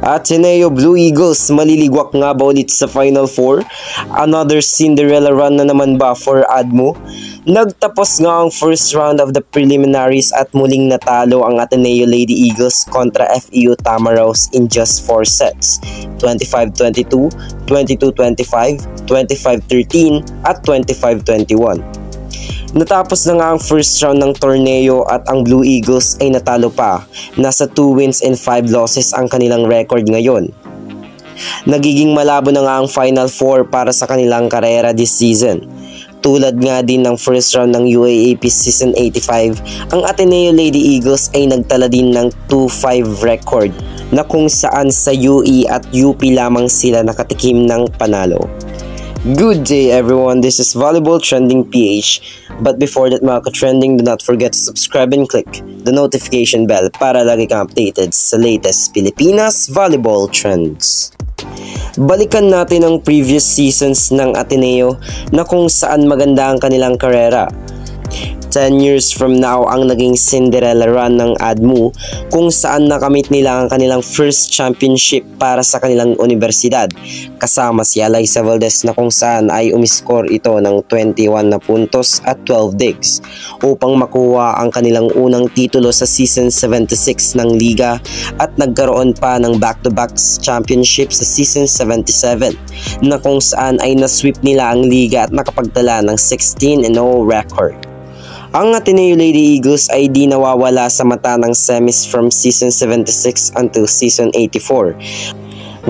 Ateneo Blue Eagles, maliligwak nga ba ulit sa Final Four? Another Cinderella run na naman ba for ADMO? Nagtapos nga ang first round of the preliminaries at muling natalo ang Ateneo Lady Eagles kontra FEU Tamaraws in just 4 sets, 25-22, 22-25, 25-13 at 25-21. Natapos na nga ang first round ng torneo at ang Blue Eagles ay natalo pa. Nasa 2 wins and 5 losses ang kanilang record ngayon. Nagiging malabo na nga ang Final Four para sa kanilang karera this season. Tulad nga din ng first round ng UAAP Season 85, ang Ateneo Lady Eagles ay nagtala din ng 2-5 record na kung saan sa UE at UP lamang sila nakatikim ng panalo. Good day everyone, this is Volleyball Trending PH. But before that mga ka-trending, do not forget to subscribe and click the notification bell para lagi kang updated sa latest Pilipinas volleyball trends. Balikan natin ang previous seasons ng Ateneo na kung saan maganda ang kanilang karera. 10 years from now ang naging Cinderella run ng ADMO kung saan nakamit nila ang kanilang first championship para sa kanilang universidad kasama si Alyssa Valdez na kung saan ay umiscore ito ng 21 na puntos at 12 digs upang makuha ang kanilang unang titulo sa season 76 ng liga at nagkaroon pa ng back-to-back championship sa season 77 na kung saan ay nasweep nila ang liga at nakapagtala ng 16-0 record. Ang Ateneo Lady Eagles ay di nawawala sa mata ng semis from season 76 until season 84,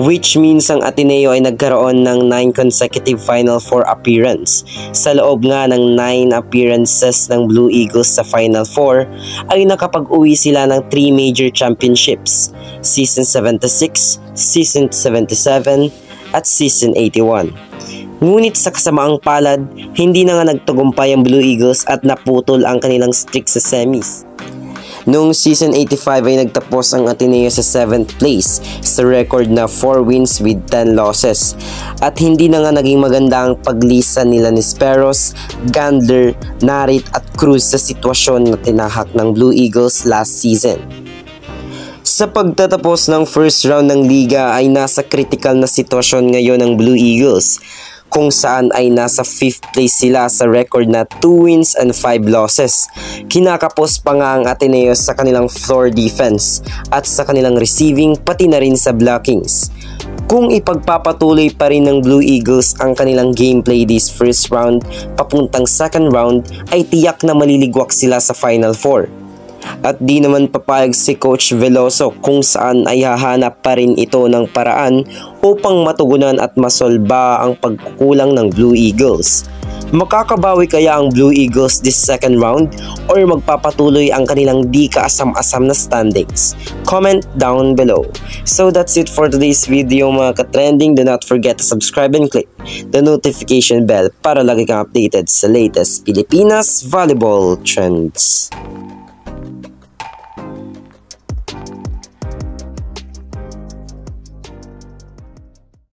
which means ang Ateneo ay nagkaroon ng 9 consecutive Final Four appearance. Sa loob nga ng 9 appearances ng Blue Eagles sa Final Four ay nakapag-uwi sila ng 3 major championships, season 76, season 77 at season 81. Ngunit sa kasamaang palad, hindi na nga nagtagumpay ang Blue Eagles at naputol ang kanilang streak sa semis. Noong season 85 ay nagtapos ang Ateneo sa 7th place sa record na 4 wins with 10 losses. At hindi na nga naging maganda ang paglisan nila ni Speros, Gandler, Narit at Cruz sa sitwasyon na tinahak ng Blue Eagles last season. Sa pagtatapos ng first round ng liga ay nasa critical na sitwasyon ngayon ng Blue Eagles, kung saan ay nasa 5th place sila sa record na 2 wins and 5 losses. Kinakapos pa nga ang Ateneo sa kanilang floor defense at sa kanilang receiving pati na rin sa blockings. Kung ipagpapatuloy pa rin ng Blue Eagles ang kanilang gameplay this first round, papuntang second round ay tiyak na maliligwak sila sa Final Four. At di naman papayag si Coach Veloso kung saan ay hahanap pa rin ito ng paraan upang matugunan at masolba ang pagkukulang ng Blue Eagles. Makakabawi kaya ang Blue Eagles this second round or magpapatuloy ang kanilang di kaasam-asam na standings? Comment down below. So that's it for today's video mga ka-trending. Do not forget to subscribe and click the notification bell para lagi kang updated sa latest Pilipinas volleyball trends.